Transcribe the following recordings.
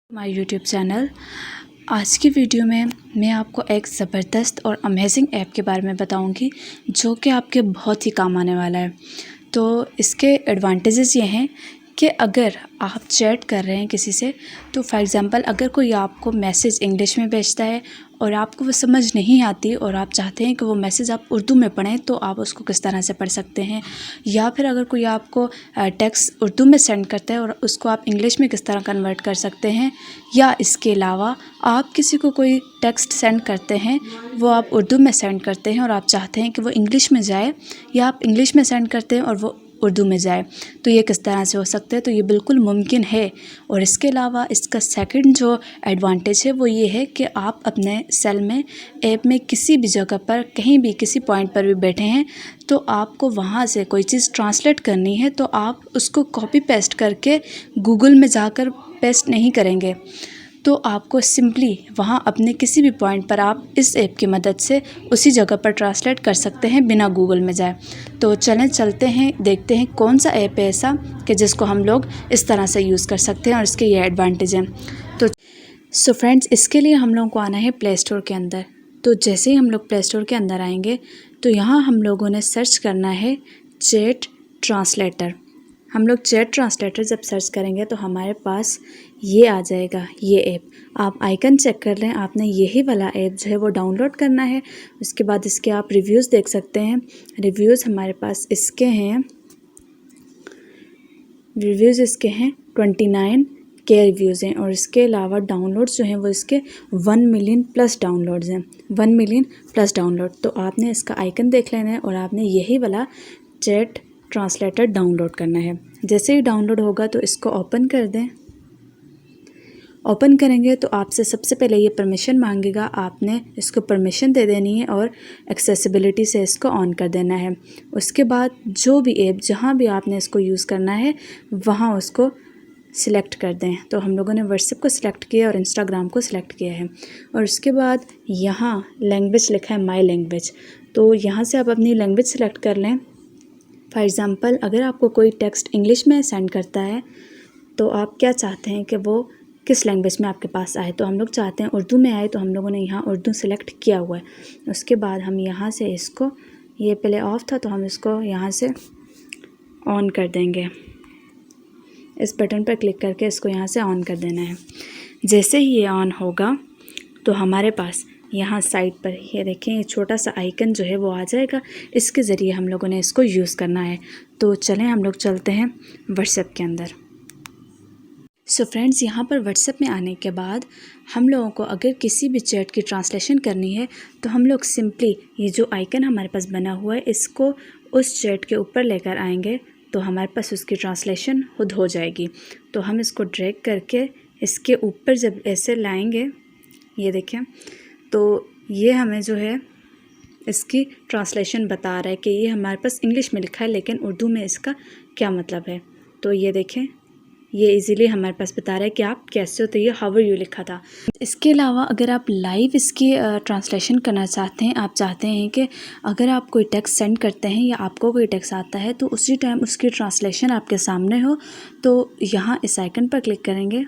My YouTube channel. आज की video में मैं आपको एक ज़बरदस्त और अमेजिंग ऐप के बारे में बताऊंगी जो कि आपके बहुत ही काम आने वाला है। तो इसके एडवांटेजेस ये हैं कि अगर आप चैट कर रहे हैं किसी से, तो फॉर एग्ज़ाम्पल अगर कोई आपको मैसेज इंग्लिश में भेजता है और आपको वो समझ नहीं आती और आप चाहते हैं कि वो मैसेज आप उर्दू में पढ़ें, तो आप उसको किस तरह से पढ़ सकते हैं। या फिर अगर कोई आपको टेक्स्ट उर्दू में सेंड करता है और उसको आप इंग्लिश में किस तरह कन्वर्ट कर सकते हैं। या इसके अलावा आप किसी को कोई टेक्स्ट सेंड करते हैं, वो आप उर्दू में सेंड करते हैं और आप चाहते हैं कि वो इंग्लिश में जाए, या आप इंग्लिश में सेंड करते हैं और वो उर्दू में जाए, तो ये किस तरह से हो सकता है। तो ये बिल्कुल मुमकिन है। और इसके अलावा इसका सेकंड जो एडवांटेज है वो ये है कि आप अपने सेल में, ऐप में किसी भी जगह पर, कहीं भी, किसी पॉइंट पर भी बैठे हैं, तो आपको वहाँ से कोई चीज़ ट्रांसलेट करनी है तो आप उसको कॉपी पेस्ट करके गूगल में जाकर पेस्ट नहीं करेंगे। तो आपको सिंपली वहाँ अपने किसी भी पॉइंट पर आप इस ऐप की मदद से उसी जगह पर ट्रांसलेट कर सकते हैं बिना गूगल में जाए। तो चलें चलते हैं, देखते हैं कौन सा ऐप है ऐसा कि जिसको हम लोग इस तरह से यूज़ कर सकते हैं और इसके ये एडवांटेज हैं। तो सो फ्रेंड्स, इसके लिए हम लोगों को आना है प्ले स्टोर के अंदर। तो जैसे ही हम लोग प्ले स्टोर के अंदर आएंगे तो यहाँ हम लोगों ने सर्च करना है चैट ट्रांसलेटर। हम लोग चैट ट्रांसलेटर जब सर्च करेंगे तो हमारे पास ये आ जाएगा, ये ऐप। आप आइकन चेक कर लें, आपने यही वाला ऐप जो है वो डाउनलोड करना है। उसके बाद इसके आप रिव्यूज़ देख सकते हैं। रिव्यूज़ हमारे पास इसके हैं, रिव्यूज़ इसके हैं 29 के रिव्यूज़ हैं। और इसके अलावा डाउनलोड्स जो हैं वो इसके 1 मिलियन प्लस डाउनलोड्स हैं, 1 मिलियन प्लस डाउनलोड। तो आपने इसका आइकन देख लेना है और आपने यही वाला चैट ट्रांसलेटर डाउनलोड करना है। जैसे ही डाउनलोड होगा तो इसको ओपन कर दें। ओपन करेंगे तो आपसे सबसे पहले ये परमिशन मांगेगा, आपने इसको परमिशन दे देनी है और एक्सेसिबिलिटी से इसको ऑन कर देना है। उसके बाद जो भी ऐप, जहाँ भी आपने इसको यूज़ करना है, वहाँ उसको सिलेक्ट कर दें। तो हम लोगों ने व्हाट्सएप को सिलेक्ट किया और इंस्टाग्राम को सिलेक्ट किया है। और उसके बाद यहाँ लैंग्वेज लिखा है, माई लैंग्वेज। तो यहाँ से आप अपनी लैंग्वेज सेलेक्ट कर लें। फॉर एग्ज़ाम्पल अगर आपको कोई टेक्स्ट इंग्लिश में सेंड करता है तो आप क्या चाहते हैं कि वो किस लैंग्वेज में आपके पास आए। तो हम लोग चाहते हैं उर्दू में आए, तो हम लोगों ने यहाँ उर्दू सेलेक्ट किया हुआ है। उसके बाद हम यहाँ से इसको, ये पहले ऑफ़ था तो हम इसको यहाँ से ऑन कर देंगे। इस बटन पर क्लिक करके इसको यहाँ से ऑन कर देना है। जैसे ही ये ऑन होगा तो हमारे पास यहाँ साइड पर ये देखें, ये छोटा सा आइकन जो है वो आ जाएगा। इसके ज़रिए हम लोगों ने इसको यूज़ करना है। तो चलें हम लोग चलते हैं व्हाट्सएप के अंदर। सो फ्रेंड्स, यहाँ पर व्हाट्सएप में आने के बाद हम लोगों को अगर किसी भी चैट की ट्रांसलेशन करनी है तो हम लोग सिंपली ये जो आइकन हमारे पास बना हुआ है, इसको उस चैट के ऊपर लेकर आएंगे तो हमारे पास उसकी ट्रांसलेशन खुद हो जाएगी। तो हम इसको ड्रैग करके इसके ऊपर जब ऐसे लाएंगे, ये देखें, तो ये हमें जो है इसकी ट्रांसलेशन बता रहा है कि ये हमारे पास इंग्लिश में लिखा है लेकिन उर्दू में इसका क्या मतलब है। तो ये देखें, ये इजीली हमारे पास बता रहा है कि आप कैसे हो। तो ये हाउ आर यू लिखा था। इसके अलावा अगर आप लाइव इसकी ट्रांसलेशन करना चाहते हैं, आप चाहते हैं कि अगर आप कोई टेक्स्ट सेंड करते हैं या आपको कोई टेक्स्ट आता है तो उसी टाइम उसकी ट्रांसलेशन आपके सामने हो, तो यहाँ इस आइकन पर क्लिक करेंगे।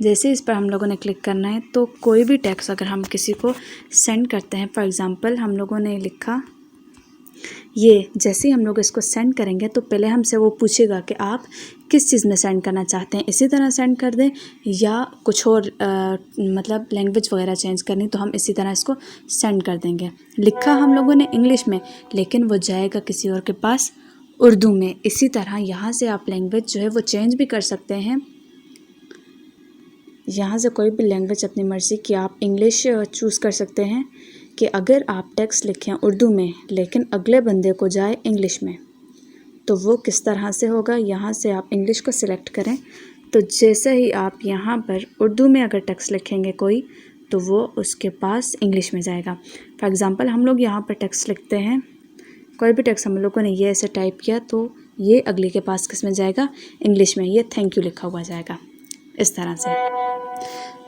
जैसे इस पर हम लोगों ने क्लिक करना है तो कोई भी टेक्स्ट अगर हम किसी को सेंड करते हैं, फॉर एग्ज़ाम्पल हम लोगों ने लिखा ये, जैसे ही हम लोग इसको सेंड करेंगे तो पहले हमसे वो पूछेगा कि आप किस चीज़ में सेंड करना चाहते हैं, इसी तरह सेंड कर दें या कुछ और मतलब लैंग्वेज वगैरह चेंज करनी, तो हम इसी तरह इसको सेंड कर देंगे। लिखा हम लोगों ने इंग्लिश में लेकिन वो जाएगा किसी और के पास उर्दू में। इसी तरह यहाँ से आप लैंग्वेज जो है वो चेंज भी कर सकते हैं। यहाँ से कोई भी लैंग्वेज अपनी मर्ज़ी की आप इंग्लिश चूज़ कर सकते हैं कि अगर आप टेक्स्ट लिखें उर्दू में लेकिन अगले बंदे को जाए इंग्लिश में तो वो किस तरह से होगा। यहाँ से आप इंग्लिश को सिलेक्ट करें, तो जैसे ही आप यहाँ पर उर्दू में अगर टेक्स्ट लिखेंगे कोई, तो वो उसके पास इंग्लिश में जाएगा। फॉर एग्ज़ाम्पल हम लोग यहाँ पर टेक्स्ट लिखते हैं, कोई भी टेक्स्ट हम लोगों ने ये ऐसे टाइप किया तो ये अगले के पास किस में जाएगा, इंग्लिश में। ये थैंक यू लिखा हुआ जाएगा इस तरह से।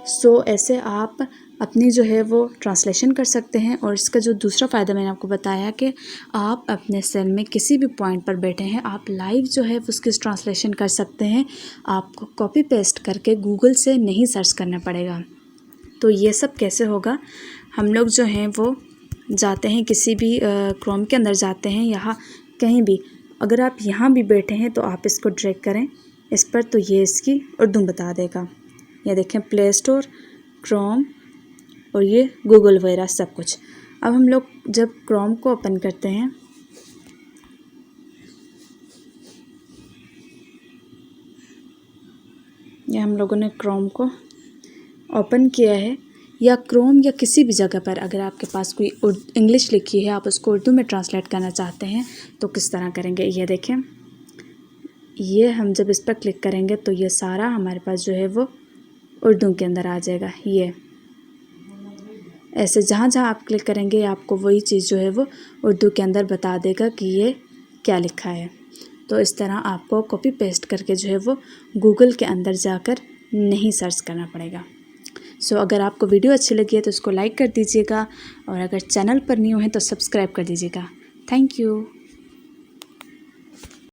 सो ऐसे आप अपनी जो है वो ट्रांसलेशन कर सकते हैं। और इसका जो दूसरा फ़ायदा मैंने आपको बताया कि आप अपने सेल में किसी भी पॉइंट पर बैठे हैं, आप लाइव जो है उसकी ट्रांसलेशन कर सकते हैं। आपको कॉपी पेस्ट करके गूगल से नहीं सर्च करना पड़ेगा। तो ये सब कैसे होगा, हम लोग जो हैं वो जाते हैं किसी भी क्रोम के अंदर जाते हैं, यहाँ कहीं भी, अगर आप यहाँ भी बैठे हैं तो आप इसको ड्रैग करें इस पर, तो ये इसकी उर्दू बता देगा। ये देखें, प्ले स्टोर, क्रोम और ये गूगल वगैरह सब कुछ। अब हम लोग जब क्रोम को ओपन करते हैं, ये हम लोगों ने क्रोम को ओपन किया है, या क्रोम या किसी भी जगह पर अगर आपके पास कोई इंग्लिश लिखी है, आप उसको उर्दू में ट्रांसलेट करना चाहते हैं तो किस तरह करेंगे। ये देखें, ये हम जब इस पर क्लिक करेंगे तो ये सारा हमारे पास जो है वो उर्दू के अंदर आ जाएगा। ये ऐसे जहाँ जहाँ आप क्लिक करेंगे आपको वही चीज़ जो है वो उर्दू के अंदर बता देगा कि ये क्या लिखा है। तो इस तरह आपको कॉपी पेस्ट करके जो है वो गूगल के अंदर जाकर नहीं सर्च करना पड़ेगा। सो अगर आपको वीडियो अच्छी लगी है तो इसको लाइक कर दीजिएगा, और अगर चैनल पर न्यू है तो सब्सक्राइब कर दीजिएगा। Thank you.